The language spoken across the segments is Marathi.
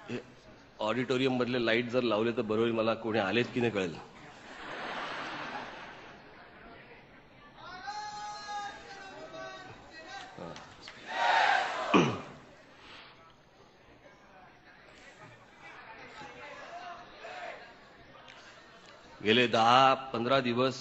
हे ऑडिटोरियम मधले लाईट जर लावले तर बरोबर मला कोणी आलेत की नाही कळेल. गेले 10-15 दिवस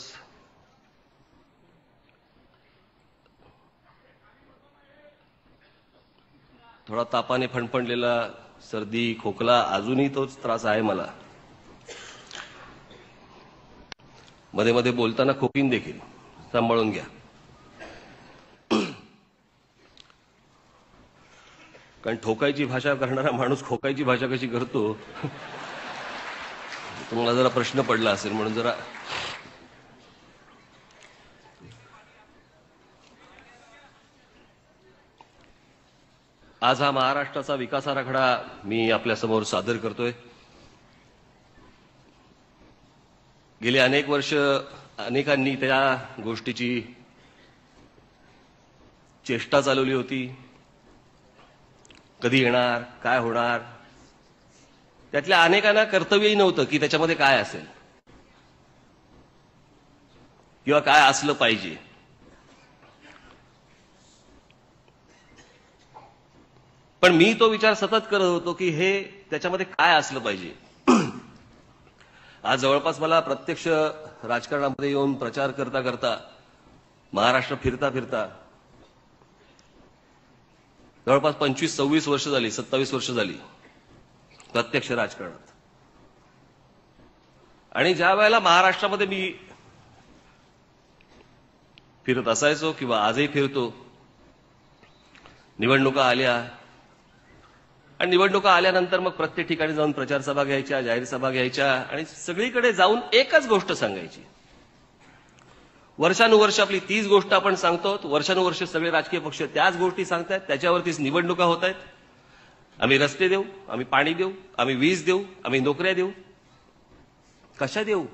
थोडा तापाने फणफणलेला, सर्दी खोकला अजूनही तोच त्रास आहे मला. मध्ये मध्ये बोलताना खोकीन देखील, सांभाळून घ्या. कारण ठोकायची भाषा करणारा माणूस खोकायची भाषा कशी करतो तुम्हाला जरा प्रश्न पडला असेल, म्हणून जरा आज हा महाराष्ट्राचा विकास आराखडा मी आपल्या समोर सादर करतोय. गेली अनेक वर्ष अनेकांनी त्या गोष्टीची चेष्टा चालवली होती. कधी येणार, काय होणार, त्यातल्या अनेकांना कर्तव्यही नव्हतं की त्याच्यामध्ये काय असेल किंवा काय असलं पाहिजे. पण मी तो विचार सतत करत होतो की हे त्याच्यामध्ये काय असलं पाहिजे. आज जवळपास मला प्रत्यक्ष राजकारणामध्ये येऊन प्रचार करता करता, महाराष्ट्र फिरता फिरता जवळपास 25-26 वर्ष झाली, 27 वर्ष झाली प्रत्यक्ष राजकारणात. आणि ज्या वेळेला महाराष्ट्रामध्ये मी फिरत असायचो किंवा आजही फिरतो, निवडणुका आल्या आणि निवडणुका आल्यानंतर मग प्रत्येक ठिकाणी जाऊन प्रचार सभा घ्यायच्या, जाहीर सभा घ्यायच्या आणि सगळीकडे जाऊन एकच गोष्ट सांगायची. वर्षानुवर्ष आपली तीच गोष्ट आपण सांगतो. वर्षानुवर्ष सगळे राजकीय पक्ष त्याच गोष्टी सांगतायत, त्याच्यावरतीच निवडणुका होत आहेत. आम्ही रस्ते देऊ, आम्ही पाणी देऊ, आम्ही वीज देऊ, आम्ही नोकऱ्या देऊ. कशा देऊ?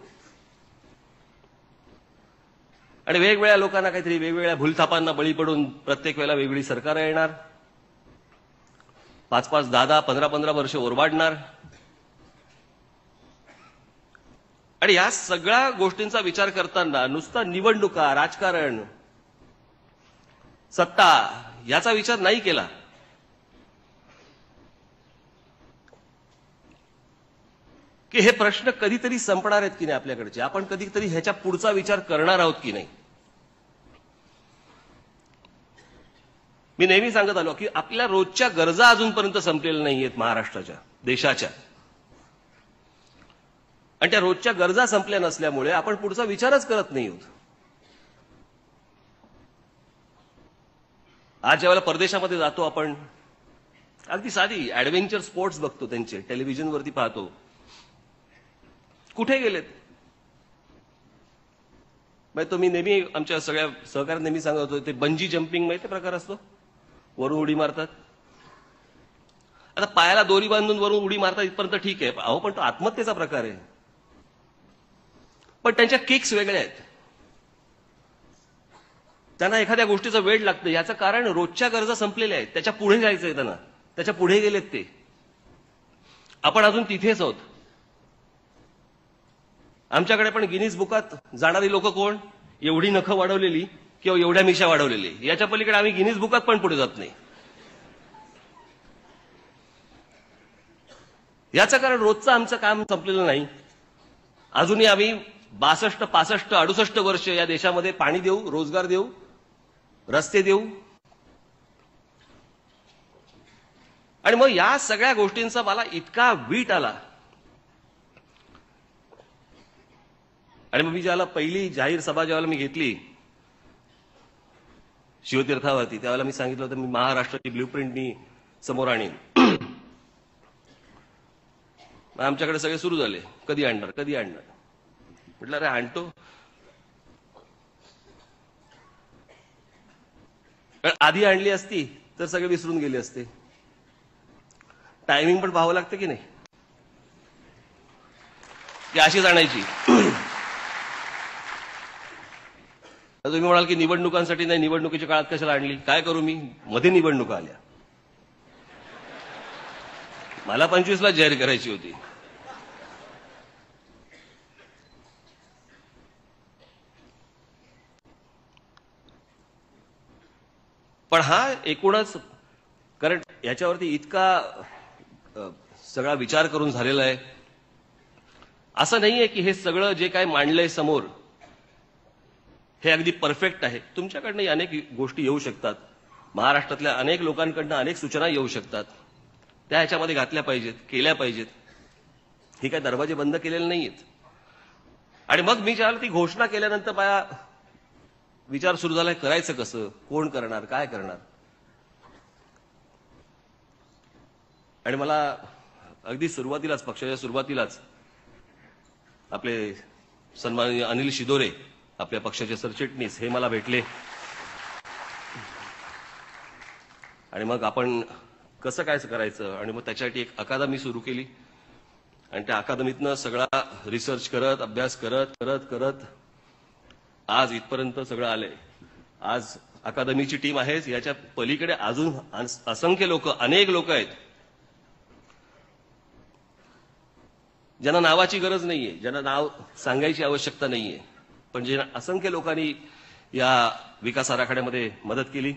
आणि वेगवेगळ्या लोकांना काहीतरी वेगवेगळ्या भूलथापांना बळी पडून प्रत्येक वेळेला वेगळी सरकार येणार, 5-5, 10-10, 15-15 वर्ष ओरबाडणार. आणि या सगळ्या गोष्टींचा विचार करताना नुसता निवडणुका, राजकारण, सत्ता याचा विचार नाही केला. की हे प्रश्न कधीतरी संपणार आहेत की नाही आपल्याकडचे, आपण कधीतरी ह्याच्या पुढचा विचार करणार आहोत की नाही. मी नेहमी सांगत आलो की आपल्या रोजच्या गरजा अजूनपर्यंत संपलेल्या नाहीयेत महाराष्ट्राच्या, देशाच्या. आणि त्या रोजच्या गरजा संपल्या नसल्यामुळे आपण पुढचा विचारच करत नाही आहोत. आज ज्यावेळेला परदेशामध्ये जातो आपण, अगदी साधी ऍडव्हेंचर स्पोर्ट्स बघतो, त्यांचे टेलिव्हिजनवरती पाहतो. कुठे गेलेत? तो मी नेहमी आमच्या सगळ्या सहकार्यात नेहमी सांगत होतो, ते बंजी जम्पिंग माहिती प्रकार असतो, वरून उडी मारतात. आता पायाला दोरी बांधून वरून उडी मारतात इथपर्यंत ठीक आहे, अहो पण तो आत्महत्येचा प्रकार आहे. पण त्यांच्या किक्स वेगळ्या आहेत. त्यांना एखाद्या गोष्टीचं वेड लागतं, याचं कारण रोजच्या गरजा संपलेल्या आहेत, त्याच्या पुढे जायचंय त्यांना, त्याच्या पुढे गेलेत ते. आपण अजून तिथेच आहोत. आमच्याकडे पण गिनीज बुकात जाणारी लोक कोण? एवढी नखं वाढवलेली किंवा एवढ्या मिशा वाढवलेली, याच्या पलीकडे आम्ही गिनीज बुकात पण पुढे जात नाही. याचं कारण रोजचं आमचं काम संपलेलं नाही. अजूनही आम्ही 62, 65, 68 वर्ष या देशामध्ये पाणी देऊ, रोजगार देऊ, रस्ते देऊ. आणि मग या सगळ्या गोष्टींचा मला इतका वीट आला. आणि मग मी ज्याला पहिली जाहीर सभा ज्यावेळेला मी घेतली शिवतीर्थावरती, त्यावेळेला मी सांगितलं होतं मी महाराष्ट्राची ब्ल्यूप्रिंट मी समोर आणीन. आमच्याकडे सगळे सुरू झाले, कधी आणणार, कधी आणणार. म्हटलं अरे आणतो. आधी आणली असती तर सगळे विसरून गेले असते. टायमिंग पण पाहावं लागतं की नाही, की अशीच आणायची. तुम्ही म्हणाल की निवडणुकांसाठी नाही, निवडणुकीच्या काळात कशाला आणली? काय करू मी, मध्ये निवडणुका आल्या. मला 25ला जाहीर करायची होती. पण हा एकूणच, कारण याच्यावरती इतका सगळा विचार करून झालेला आहे. असं नाहीये की हे सगळं जे काय मांडलंय समोर हे अगदी परफेक्ट आहे. तुमच्याकडनंही अनेक गोष्टी येऊ शकतात, महाराष्ट्रातल्या अनेक लोकांकडनं अनेक सूचना येऊ शकतात. त्या ह्याच्यामध्ये घातल्या पाहिजेत, केल्या पाहिजेत. ही काय दरवाजे बंद केलेले नाहीयेत. आणि मग मी ज्याला ती घोषणा केल्यानंतर माझा विचार सुरू झालाय, करायचं कसं, कोण करणार, काय करणार. आणि मला अगदी सुरुवातीलाच, पक्षाच्या सुरुवातीलाच आपले सन्माननीय अनिल शिदोरे, आपल्या पक्षाचे सरचिटणीस, हे मला भेटले. आणि मग आपण कसं काय करायचं, आणि मग त्याच्यासाठी एक अकादमी सुरू केली. आणि त्या अकादमीतनं सगळा रिसर्च करत, अभ्यास करत करत करत आज इथपर्यंत सगळं आलंय. आज अकादमीची टीम आहे, याच्या पलीकडे अजून असंख्य लोक, अनेक लोक आहेत ज्यांना नावाची गरज नाहीये, ज्यांना नाव सांगायची आवश्यकता नाहीये, पण जे असंख्य लोकांनी या विकास आराखड्यामध्ये मदत केली.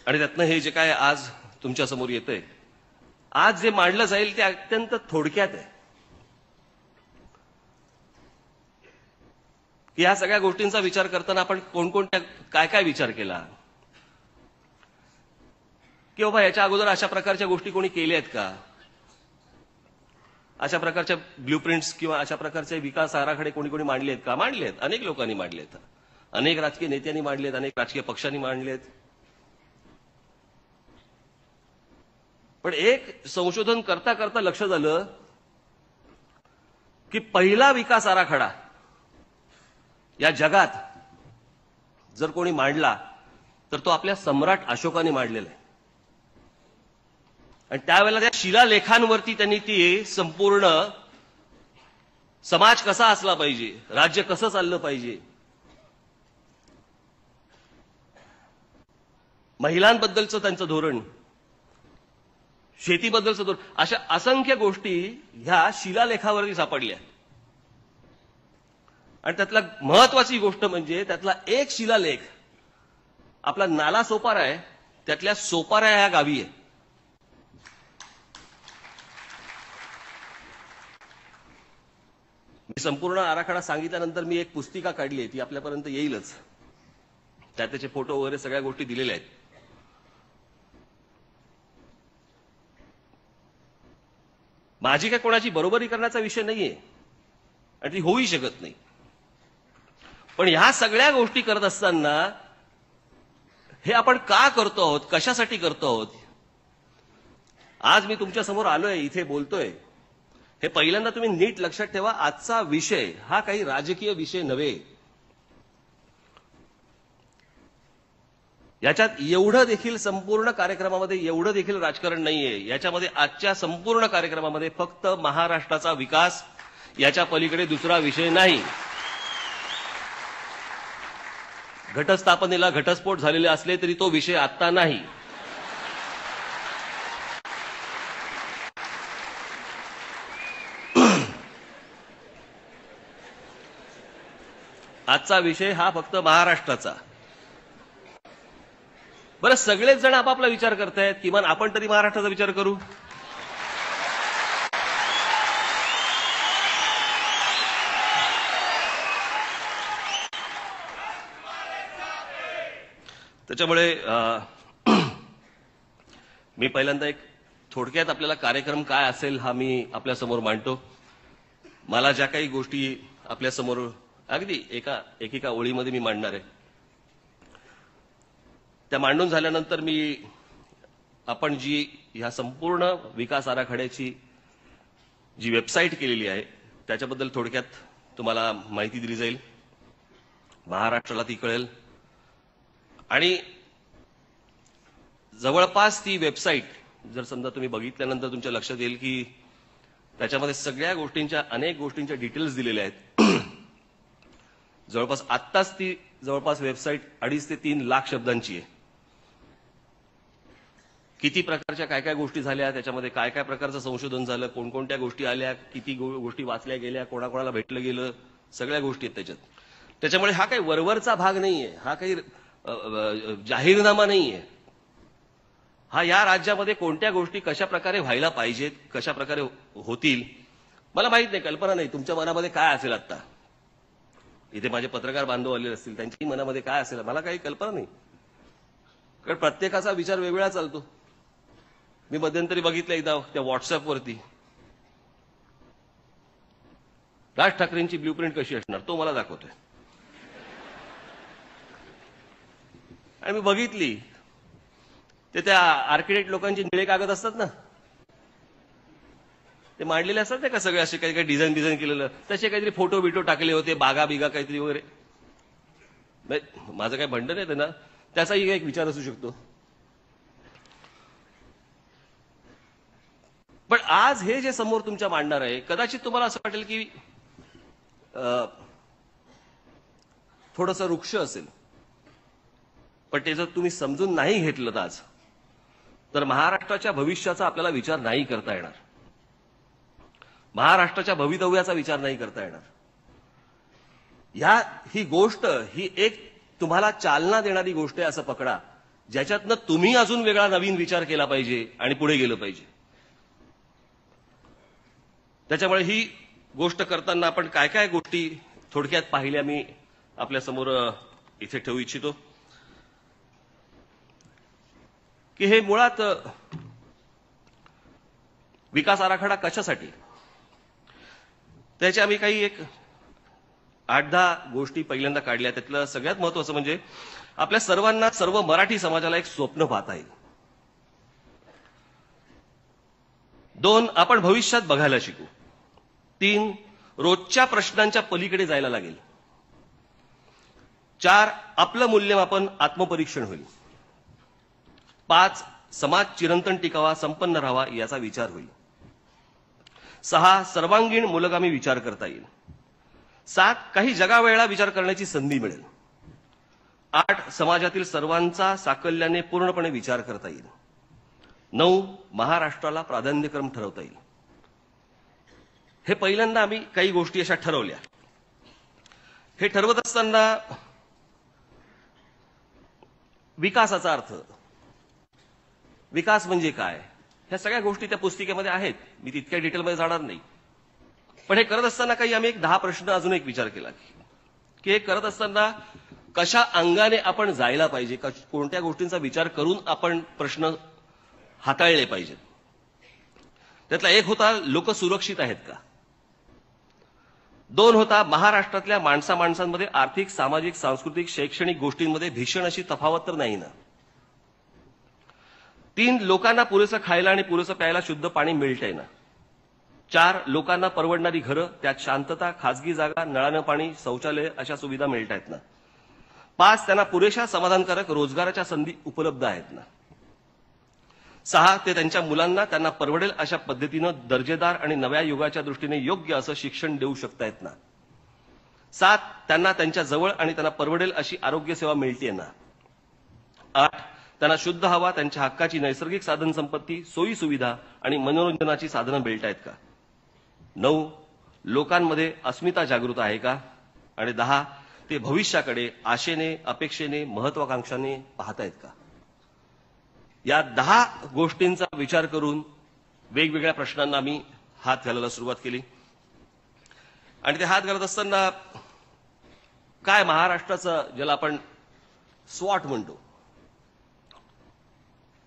आणि त्यातनं हे जे काय आज तुमच्या समोर येतंय, आज जे मांडलं जाईल ते अत्यंत थोडक्यात आहे. की ह्या सगळ्या गोष्टींचा विचार करताना आपण कोणकोणत्या, काय काय विचार केला, की बाबा याच्या अगोदर अशा प्रकारच्या गोष्टी कोणी केल्या आहेत का, अशा प्रकारच्या ब्ल्यूप्रिंट्स किंवा अशा प्रकारचे विकास आराखडे कोणी कोणी मांडले आहेत का. मांडले आहेत, अनेक लोकांनी मांडले आहेत, अनेक राजकीय नेत्यांनी मांडले आहेत, अनेक राजकीय पक्षांनी मांडले आहेत. पण एक संशोधन करता करता लक्ष झालं की पहिला विकास आराखडा या जगात जर कोणी मांडला तर तो आपल्या सम्राट अशोकाने मांडलेला आहे. आणि त्यावेळेला त्या शिलालेखांवरती त्यांनी ती संपूर्ण समाज कसा असला पाहिजे, राज्य कसं चाललं पाहिजे, महिलांबद्दलचं त्यांचं धोरण, शेतीबद्दलचं धोरण, अशा असंख्य गोष्टी ह्या शिलालेखावरती सापडल्या. आणि त्यातला महत्वाची गोष्ट म्हणजे त्यातला एक शिलालेख आपला नाला सोपारा आहे, त्यातल्या सोपारा ह्या गावी आहे. मी संपूर्ण आराखडा सांगितल्यानंतर मी एक पुस्तिका काढली आहे, ती आपल्यापर्यंत येईलच. त्यात त्याचे फोटो वगैरे सगळ्या गोष्टी दिलेल्या आहेत. माझी काय कोणाची बरोबरी करण्याचा विषय नाहीये आणि ती होऊही शकत नाही. पण ह्या सगळ्या गोष्टी करत असताना हे आपण का करतो आहोत, कशासाठी करतो आहोत. आज मी तुमच्या समोर आलोय, इथे बोलतोय, हे पहिल्यांदा तुम्ही नीट लक्षात ठेवा. आजचा विषय हा काही राजकीय विषय नव्हे. याच्यात एवढं देखील संपूर्ण कार्यक्रमामध्ये एवढं देखील राजकारण नाहीये. याच्यामध्ये आजच्या संपूर्ण कार्यक्रमामध्ये फक्त महाराष्ट्राचा विकास, याच्या पलीकडे दुसरा विषय नाही. घटस्थापनेला घटस्फोट झालेले असले तरी तो विषय आत्ता नाही. आजचा विषय हा फक्त महाराष्ट्राचा. बरं, सगळेच जण आपापला विचार करतायत, किमान आपण तरी महाराष्ट्राचा विचार करू. त्याच्यामुळे मी पहिल्यांदा एक थोडक्यात आपल्याला कार्यक्रम काय असेल हा मी आपल्यासमोर मांडतो. मला ज्या काही गोष्टी आपल्यासमोर अगदी एकेका ओळीमध्ये मी मांडणार आहे, त्या मांडून झाल्यानंतर आपण जी ह्या संपूर्ण विकास आराखड्याची जी वेबसाईट केलेली आहे त्याच्याबद्दल थोडक्यात तुम्हाला माहिती दिली जाईल, महाराष्ट्राला ती कळेल. आणि जवळपास ती वेबसाईट जर समजा तुम्ही बघितल्यानंतर तुमच्या लक्षात येईल की त्याच्यामध्ये सगळ्या गोष्टींच्या, अनेक गोष्टींच्या डिटेल्स दिलेल्या आहेत. जवळपास आत्ताच ती वेबसाईट 2.5 ते 3 लाख शब्दांची आहे. किती प्रकारच्या काय काय गोष्टी झाल्या, त्याच्यामध्ये काय काय प्रकारचं संशोधन झालं, कोणकोणत्या गोष्टी आल्या, किती गोष्टी वाचल्या गेल्या, कोणाकोणाला भेटलं गेलं, सगळ्या गोष्टी आहेत त्याच्यात. त्याच्यामुळे हा काही वरवरचा भाग नाहीये, हा काही जाहीरनामा नाहीये. हा या राज्यामध्ये कोणत्या गोष्टी कशा प्रकारे व्हायला पाहिजेत, कशा प्रकारे होतील, मला माहित नाही, कल्पना नाही तुमच्या मनामध्ये काय असेल. आता इथे माझे पत्रकार बांधव आलेले असतील, त्यांच्याही मनामध्ये काय असेल मला काही कल्पना नाही, कारण प्रत्येकाचा विचार वेगवेगळा चालतो. मी मध्यंतरी बघितलं एकदा त्या व्हॉट्सअपवरती राज ठाकरेंची ब्ल्यूप्रिंट कशी असणार तो मला दाखवतोय, आणि मी बघितली ते त्या आर्किटेक्ट लोकांचे निळे कागद असतात ना, ते मांडलेले असतात नाही का सगळे, असे काही काही डिझाईन केलेलं, तसे काहीतरी फोटो बिटो टाकले होते, बागा बिगा काहीतरी वगैरे. माझं काही भांडण नाही ना, त्याचाही एक विचार असू शकतो. पण आज हे जे समोर तुमच्या मांडणार आहे, कदाचित तुम्हाला असं वाटेल की थोडंसं वृक्ष असेल, पण ते जर तुम्ही समजून नाही घेतलं आज, तर महाराष्ट्राच्या भविष्याचा आपल्याला विचार नाही करता येणार, महाराष्ट्राच्या भवितव्याचा विचार नाही करता येणार. ही गोष्ट ही एक तुम्हाला चालना देणारी गोष्ट आहे असं पकडा, ज्याच्यातनं तुम्ही अजून वेगळा नवीन विचार केला पाहिजे आणि पुढे गेलं पाहिजे. त्याच्यामुळे ही गोष्ट करताना आपण काय काय गोष्टी थोडक्यात पाहिल्या मी आपल्या समोर इथे ठेवू इच्छितो. की हे मुळात विकास आराखडा कशासाठी, त्याच्या आम्ही काही एक 8-10 गोष्टी पहिल्यांदा काढल्या. त्यातलं सगळ्यात महत्वाचं म्हणजे आपल्या सर्वांना, सर्व मराठी समाजाला एक स्वप्न पाहता येईल. 2, आपण भविष्यात बघायला शिकू. 3, रोजच्या प्रश्नांच्या पलीकडे जायला लागेल. 4, आपलं मूल्यमापन आत्मपरीक्षण होईल. 5, समाज चिरंतन टिकावा, संपन्न राहावा याचा विचार होईल. 6, सर्वांगीण मूलगामी विचार करता येईल. 7, काही जगावेळा विचार करण्याची संधी मिळेल. 8, समाजातील सर्वांचा साकल्याने पूर्णपणे विचार करता येईल. 9, महाराष्ट्राला प्राधान्यक्रम ठरवता येईल. हे पहिल्यांदा आम्ही काही गोष्टी अशा ठरवल्या. हे ठरवत असताना विकासाचा अर्थ, विकास म्हणजे काय, ह्या सगळ्या गोष्टी त्या पुस्तिकेमध्ये आहेत, मी तितक्या डिटेलमध्ये जाणार नाही. पण हे करत असताना काही आम्ही एक 10 प्रश्न अजून एक विचार केला की हे करत असताना कशा अंगाने आपण जायला पाहिजे, कोणत्या गोष्टींचा विचार करून आपण प्रश्न हाताळले पाहिजेत. त्यातला एक होता, लोक सुरक्षित आहेत का. 2 होता, महाराष्ट्रातल्या माणसांमध्ये आर्थिक, सामाजिक, सांस्कृतिक, शैक्षणिक गोष्टींमध्ये भीषण अशी तफावत तर नाही ना. 3, लोकांना पुरेसं खायला आणि पुरेसं प्यायला शुद्ध पाणी मिळतंय ना. 4, लोकांना परवडणारी घरं, त्यात शांतता, खासगी जागा, नळानं पाणी, शौचालय अशा सुविधा मिळत आहेत ना. 5, त्यांना पुरेशा समाधानकारक रोजगाराच्या संधी उपलब्ध आहेत ना. 6, ते त्यांच्या मुलांना त्यांना परवडेल अशा पद्धतीनं दर्जेदार आणि नव्या युगाच्या दृष्टीने योग्य असं शिक्षण देऊ शकतायत ना. 7, त्यांना त्यांच्या जवळ आणि त्यांना परवडेल अशी आरोग्य सेवा मिळते ना. 8, त्यांना शुद्ध हवा, त्यांच्या हक्काची नैसर्गिक साधन संपत्ती, सोयी सुविधा आणि मनोरंजनाची साधनं मिळतायत का. 9, लोकांमध्ये अस्मिता जागृत आहे का. आणि 10, ते भविष्याकडे आशेने, अपेक्षेने, महत्वाकांक्षाने पाहतायत का. या 10 गोष्टींचा विचार करून वेगवेगळ्या प्रश्नांना आम्ही हात घालायला सुरुवात केली. आणि ते हात घालत असताना काय महाराष्ट्राचं, ज्याला आपण स्वॉट म्हणतो,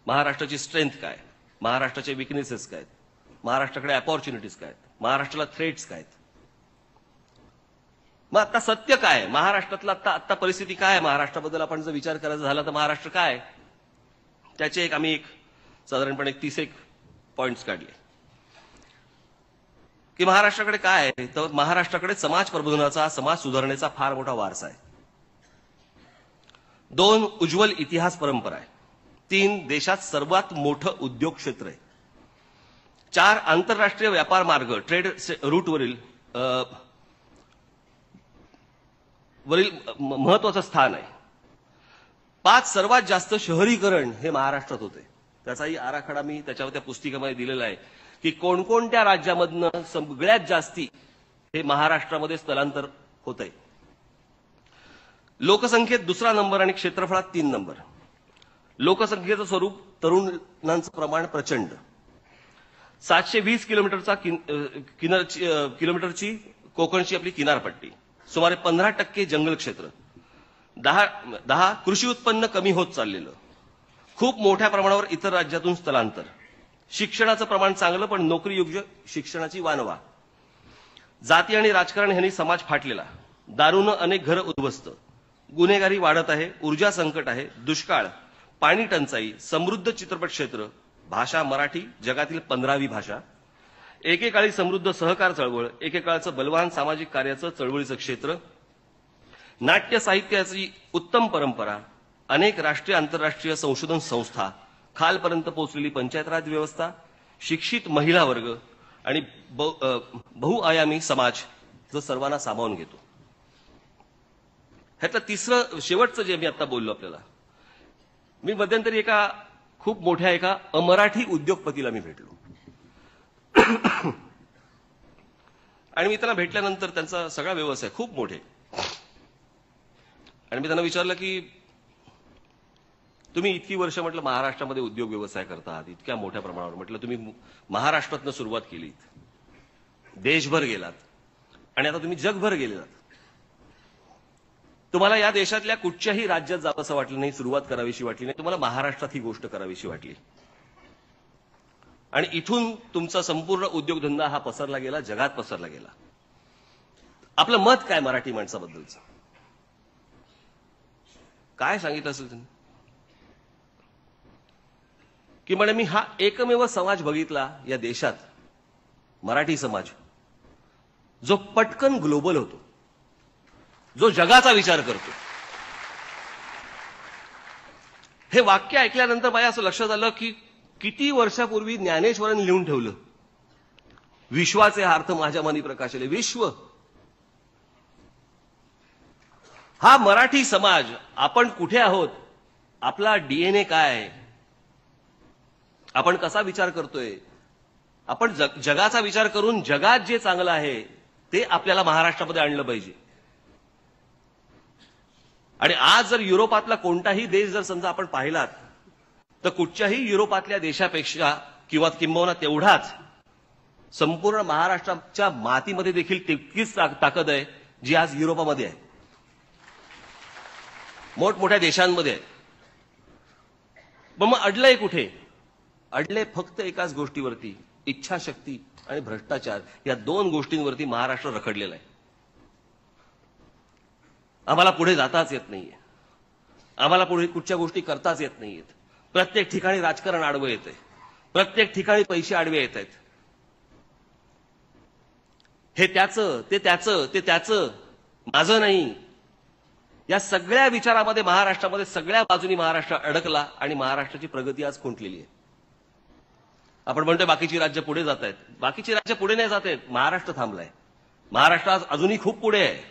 महाराष्ट्राची स्ट्रेंथ काय, महाराष्ट्राचे विकनेसेस काय, महाराष्ट्राकडे अपॉर्च्युनिटीज काय, महाराष्ट्राला थ्रेट्स काय, मग आता सत्य काय, महाराष्ट्रातलं आता परिस्थिती काय, महाराष्ट्राबद्दल आपण जर विचार करायचा झाला तर महाराष्ट्र काय, त्याचे आम्ही साधारणपणे 30 पॉइंट्स काढले. की महाराष्ट्राकडे काय आहे, तर महाराष्ट्राकडे समाज प्रबोधनाचा, समाज सुधारणेचा फार मोठा वारसा आहे. 2, उज्ज्वल इतिहास परंपरा आहे. 3, देशात सर्वात मोठं उद्योग क्षेत्र आहे. 4, आंतरराष्ट्रीय व्यापार मार्ग, ट्रेड रूटवरील महत्वाचं स्थान आहे. 5, सर्वात जास्त शहरीकरण हे महाराष्ट्रात होते. त्याचाही आराखडा मी त्याच्यावर त्या पुस्तिकेमध्ये दिलेला आहे की कोणकोणत्या राज्यामधनं सगळ्यात जास्ती हे महाराष्ट्रामध्ये स्थलांतर होत आहे. लोकसंख्येत दुसरा नंबर आणि क्षेत्रफळात 3 नंबर. लोकसंख्येचं स्वरूप तरुणांचं प्रमाण प्रचंड. 720 किलोमीटरची कोकणची आपली किनारपट्टी, सुमारे 15% जंगल क्षेत्र, 10 कृषी उत्पन्न कमी होत चाललेलं, खूप मोठ्या प्रमाणावर इतर राज्यातून स्थलांतर, शिक्षणाचं प्रमाण चांगलं पण नोकरीयोग्य शिक्षणाची वानवा, जाती आणि राजकारण ह्यांनी समाज फाटलेला, दारूनं अनेक घरं उद्ध्वस्त, गुन्हेगारी वाढत आहे, ऊर्जा संकट आहे, दुष्काळ, पाणी टंचाई, समृद्ध चित्रपट क्षेत्र, भाषा मराठी जगातील 15वी भाषा, एकेकाळी समृद्ध सहकार चळवळ, एकेकाळचं बलवान सामाजिक कार्याचं चळवळीचं क्षेत्र, नाट्य साहित्याची उत्तम परंपरा, अनेक राष्ट्रीय आंतरराष्ट्रीय संशोधन संस्था, खालपर्यंत पोहोचलेली पंचायत राज व्यवस्था, शिक्षित महिला वर्ग आणि बहुआयामी समाज जो सर्वांना सामावून घेतो. ह्यातलं तिसरं शेवटचं जे मी आता बोललो आपल्याला, मी मध्यंतरी एका खूप मोठ्या एका अमराठी उद्योगपतीला मी भेटलो आणि मी त्यांना भेटल्यानंतर त्यांचा सगळा व्यवसाय खूप मोठे, आणि मी त्यांना विचारलं की तुम्ही इतकी वर्ष म्हटलं महाराष्ट्रामध्ये उद्योग व्यवसाय करतात इतक्या मोठ्या प्रमाणावर, म्हटलं तुम्ही महाराष्ट्रातनं सुरुवात केलीत, देशभर गेलात आणि आता तुम्ही जगभर गेलेलात, तुम्हाला या देशातल्या कुठच्याही राज्यात जावंसं वाटलं नाही, सुरुवात करावीशी वाटली नाही, तुम्हाला महाराष्ट्रात ही गोष्ट करावीशी वाटली आणि इथून तुमचा संपूर्ण उद्योगधंदा हा पसरला गेला, जगात पसरला गेला. आपलं मत काय मराठी माणसाबद्दलचं? काय सांगितलं असेल त्यांनी की म्हणे मी हा एकमेव समाज बघितला या देशात, मराठी समाज, जो पटकन ग्लोबल होतो, जो जगाचा विचार करतो. हे वाक्य ऐकल्यानंतर माझ्या असं लक्षात आलं की किती वर्षापूर्वी ज्ञानेश्वरांनी लिहून ठेवलं, विश्वाचे अर्थ माझ्या मनी प्रकाशले. विश्व हा मराठी समाज, आपण कुठे आहोत, आपला डीएनए काय आहे, आपण कसा विचार करतोय, आपण जगाचा विचार करून जगात जे चांगलं आहे ते आपल्याला महाराष्ट्रामध्ये आणलं पाहिजे. आणि आज जर युरोपातला कोणताही देश जर समजा आपण पाहिलात तर कुठच्याही युरोपातल्या देशापेक्षा किंबहुना तेवढाच संपूर्ण महाराष्ट्राच्या मातीमध्ये देखील तितकीच ताकद आहे जी आज युरोपामध्ये आहे, मोठमोठ्या देशांमध्ये आहे. मग अडलंय कुठे? अडले फक्त एकाच गोष्टीवरती, इच्छाशक्ती आणि भ्रष्टाचार. या 2 गोष्टींवरती महाराष्ट्र रखडलेला आहे. आम्हाला पुढे जाताच येत नाहीये, आम्हाला पुढे कुठच्या गोष्टी करताच येत नाहीयेत. प्रत्येक ठिकाणी राजकारण आडवं येतंय, प्रत्येक ठिकाणी पैसे आडवे येत आहेत. हे त्याचं, ते त्याचं, ते त्याचं, माझं नाही. या सगळ्या विचारामध्ये महाराष्ट्रामध्ये सगळ्या बाजूनी महाराष्ट्र अडकला आणि महाराष्ट्राची प्रगती आज खुंटलेली आहे. आपण म्हणतोय बाकीची राज्य पुढे जात आहेत, बाकीची राज्य पुढे नाही जात आहेत, महाराष्ट्र थांबलाय. महाराष्ट्र आज अजूनही खूप पुढे आहे,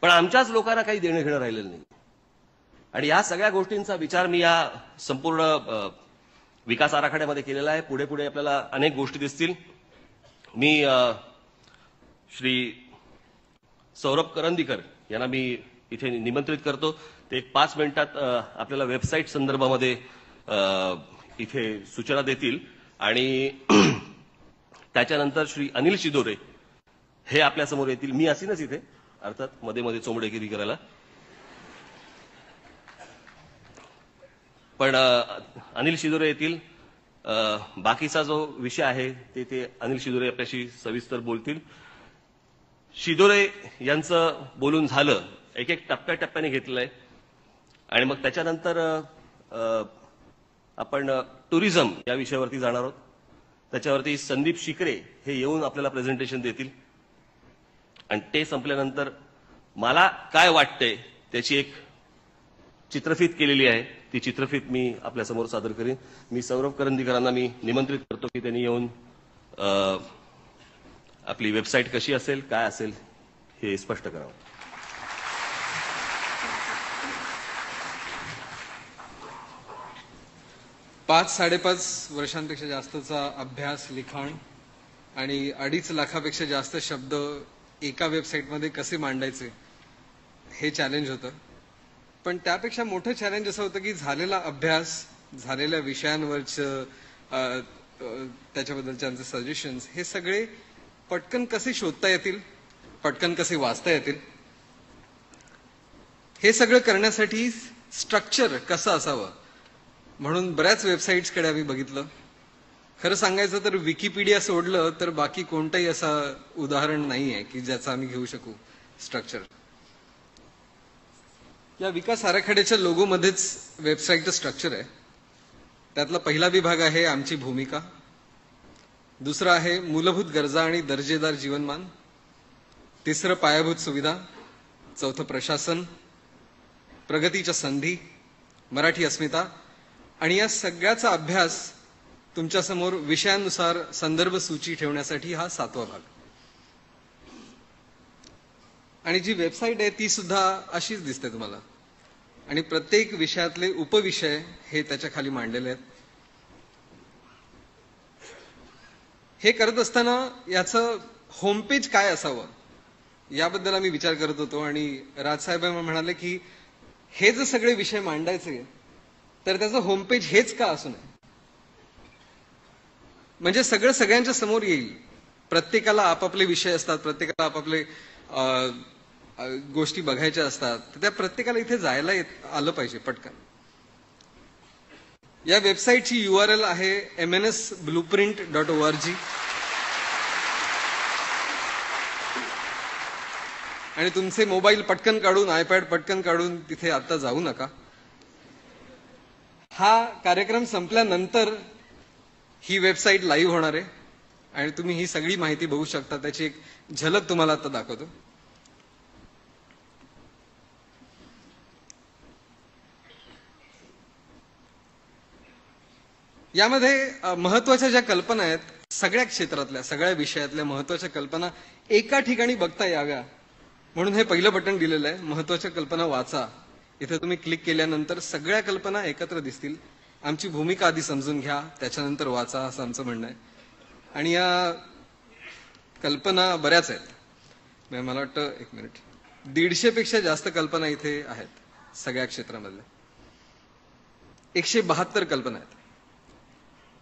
पण आमच्याच लोकांना काही देणं घेणं राहिलेलं नाही. आणि या सगळ्या गोष्टींचा विचार मी या संपूर्ण विकास आराखड्यामध्ये केलेला आहे. पुढे पुढे आपल्याला अनेक गोष्टी दिसतील. मी श्री सौरभ करंदीकर यांना मी इथे निमंत्रित करतो. ते 5 मिनिटात आपल्याला वेबसाईट संदर्भामध्ये इथे सूचना देतील आणि त्याच्यानंतर श्री अनिल शिदोरे हे आपल्यासमोर येतील. मी असीनच इथे अर्थात मध्ये मध्ये चोमडेगिरी करायला, पण अनिल शिदोरे येतील. बाकीचा जो विषय आहे ते अनिल शिदोरे आपल्याशी सविस्तर बोलतील. शिदोरे यांचं बोलून झालं, एक एक टप्प्याटप्प्याने घेतलंय आणि मग त्याच्यानंतर आपण टुरिझम या विषयावरती जाणार आहोत. त्याच्यावरती संदीप शिकरे हे येऊन आपल्याला प्रेझेंटेशन देतील आणि ते संपल्यानंतर मला काय वाटतंय त्याची एक चित्रफित केलेली आहे, ती चित्रफित मी आपल्यासमोर सादर करीन. मी सौरभ करंदीकरांना मी निमंत्रित करतो की त्यांनी येऊन आपली वेबसाईट कशी असेल, काय असेल हे स्पष्ट करावं. 5-5.5 वर्षांपेक्षा जास्तचा अभ्यास, लिखाण आणि 2.5 लाखापेक्षा जास्त शब्द एका वेबसाईटमध्ये कसे मांडायचे हे चॅलेंज होतं. पण त्यापेक्षा मोठं चॅलेंज असं होतं की झालेला अभ्यास, झालेल्या विषयांवरचं त्याच्याबद्दलचे आमचे सजेशन्स हे सगळे पटकन कसे शोधता येतील, पटकन कसे वाचता येतील, हे सगळं करण्यासाठी स्ट्रक्चर कसं असावं म्हणून बऱ्याच वेबसाईट्सकडे आम्ही बघितलं. खरं सांगायचं तर विकिपीडिया सोडलं तर बाकी कोणतंही असं उदाहरण नाही आहे की ज्याचं आम्ही घेऊ शकू स्ट्रक्चर. या विकास आराखड्याच्या लोगोमध्येच वेबसाईटचं स्ट्रक्चर आहे. त्यातला पहिला विभाग आहे आमची भूमिका, दुसरा आहे मूलभूत गरजा आणि दर्जेदार जीवनमान, तिसरं पायाभूत सुविधा, चौथं प्रशासन, प्रगतीच्या संधी, मराठी अस्मिता आणि या सगळ्याचा अभ्यास तुमच्यासमोर विषयानुसार संदर्भ सूची ठेवण्यासाठी हा 7वा भाग. आणि जी वेबसाईट आहे ती सुद्धा अशीच दिसते तुम्हाला आणि प्रत्येक विषयातले उपविषय हे त्याच्या खाली मांडलेले आहेत. हे करत असताना याचं होमपेज काय असावं याबद्दल आम्ही विचार करत होतो आणि राजसाहेब म्हणाले की हे जर सगळे विषय मांडायचे तर त्याचं होमपेज हेच का असू नये, म्हणजे सगळं सगळ्यांच्या समोर येईल. प्रत्येकाला आपापले विषय असतात, प्रत्येकाला आपापले गोष्टी बघायच्या असतात, तर त्या प्रत्येकाला इथे जायला आलं पाहिजे पटकन. या वेबसाईटची URL आहे mnsblueprint.org आणि तुमचे मोबाईल पटकन काढून, आयपॅड पटकन काढून तिथे आता जाऊ नका. हा कार्यक्रम संपल्यानंतर ही वेबसाईट लाईव्ह होणार आहे आणि तुम्ही ही सगळी माहिती बघू शकता. त्याची एक झलक तुम्हाला आता दाखवतो. यामध्ये महत्वाच्या ज्या कल्पना आहेत, सगळ्या क्षेत्रातल्या, सगळ्या विषयातल्या महत्वाच्या कल्पना एका ठिकाणी बघता याव्या म्हणून हे पहिलं बटन दिलेलं आहे, महत्वाच्या कल्पना वाचा. इथे तुम्ही क्लिक केल्यानंतर सगळ्या कल्पना एकत्र दिसतील. आमची भूमिका आधी समजून घ्या, त्याच्यानंतर वाचा, असं आमचं म्हणणं आहे. आणि या कल्पना बऱ्याच आहेत, मला वाटतं 150 पेक्षा जास्त कल्पना इथे आहेत सगळ्या क्षेत्रामधल्या. 172 कल्पना आहेत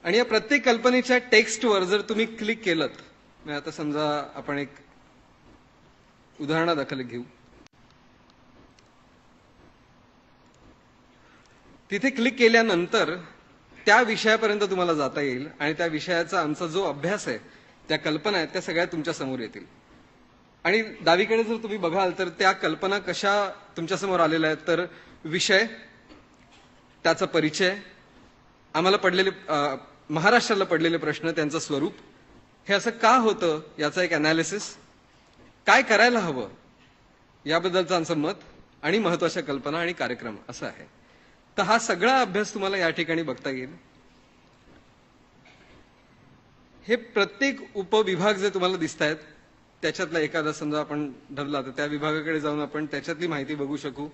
आणि या प्रत्येक कल्पनेच्या टेक्स्टवर जर तुम्ही क्लिक केलं, आता समजा आपण एक उदाहरणादाखल घेऊ. तिथे क्लिक केल्यानंतर त्या विषयापर्यंत तुम्हाला जाता येईल आणि त्या विषयाचा आमचा जो अभ्यास आहे, त्या कल्पना आहेत त्या सगळ्या तुमच्या समोर येतील. आणि डावीकडे जर तुम्ही बघाल तर त्या कल्पना कशा तुमच्यासमोर आलेल्या आहेत, तर विषय, त्याचा परिचय, आम्हाला पडलेले महाराष्ट्राला पडलेले प्रश्न, त्यांचं स्वरूप, हे असं का होतं याचा एक अनालिसिस, काय करायला हवं याबद्दलचं आमचं मत आणि महत्वाच्या कल्पना आणि कार्यक्रम असं आहे. तर हा सगळा अभ्यास तुम्हाला या ठिकाणी बघता येईल. हे प्रत्येक उपविभाग जे तुम्हाला दिसत आहेत त्याच्यातला एखादा समजा आपण ठरला तर त्या विभागाकडे जाऊन आपण त्याच्यातली माहिती बघू शकू.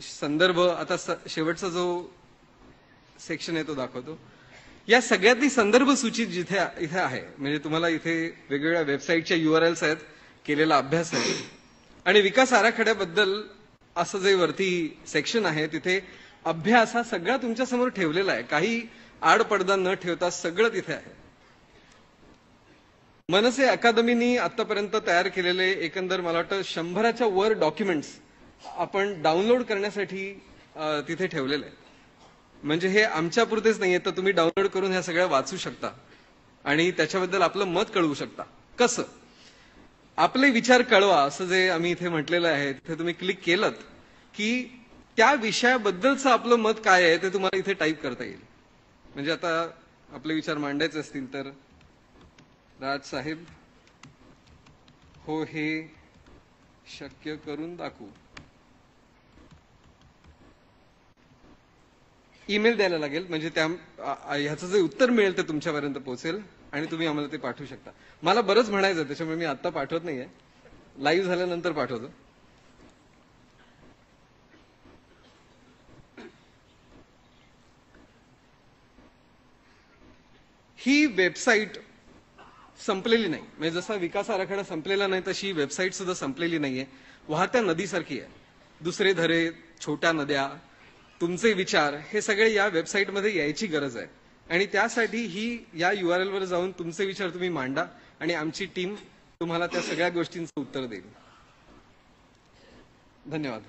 संदर्भ, आता शेवटचा जो सेक्शन आहे तो दाखवतो. या सगळ्यातली संदर्भ सूची जिथे इथे आहे, म्हणजे तुम्हाला इथे वेगवेगळ्या वेबसाईटच्या URLs आहेत, केलेला अभ्यास आहे आणि विकास आराखड्याबद्दल असं जे वरती सेक्शन आहे तिथे अभ्यास हा सगळा तुमच्या समोर ठेवलेला आहे. काही आडपडदा न ठेवता सगळं तिथे आहे. मनसे अकादमीनी आतापर्यंत तयार केलेले एकंदर मला वाटतं 100च्या वर डॉक्युमेंट्स आपण डाउनलोड करण्यासाठी तिथे ठेवलेले आहे. म्हणजे हे आमच्या पुरतेच नाहीये, तर तुम्ही डाउनलोड करून ह्या सगळ्या वाचू शकता आणि त्याच्याबद्दल आपलं मत कळवू शकता. कसं? आपले विचार कळवा असं जे आम्ही इथे म्हटलेलं आहे, तिथे तुम्ही क्लिक केलं की त्या विषयाबद्दलचं आपलं मत काय आहे ते तुम्हाला इथे टाईप करता येईल. म्हणजे आता आपले विचार मांडायचे असतील तर, राजसाहेब, हो हे शक्य करून दाखवू, ईमेल द्यायला लागेल, म्हणजे त्या ह्याचं जे उत्तर मिळेल ते तुमच्यापर्यंत पोहोचेल आणि तुम्ही आम्हाला ते पाठवू शकता. मला बरंच म्हणायचं त्याच्यामुळे मी आता पाठवत नाहीये, लाईव्ह झाल्यानंतर पाठवतो. ही वेबसाईट संपलेली नाही. म्हणजे जसा विकास आराखडा संपलेला नाही तशी ही वेबसाईट सुद्धा संपलेली नाहीये. वाहत्या नदीसारखी आहे. दुसरे झरे, छोट्या नद्या, तुमचे विचार हे सगळे या वेबसाईटमध्ये यायची गरज आहे. आणि त्यासाठी ही या URL वर जाऊन तुमचे विचार तुम्ही मांडा आणि आमची टीम तुम्हाला त्या सगळ्या गोष्टींचं उत्तर देईल. धन्यवाद.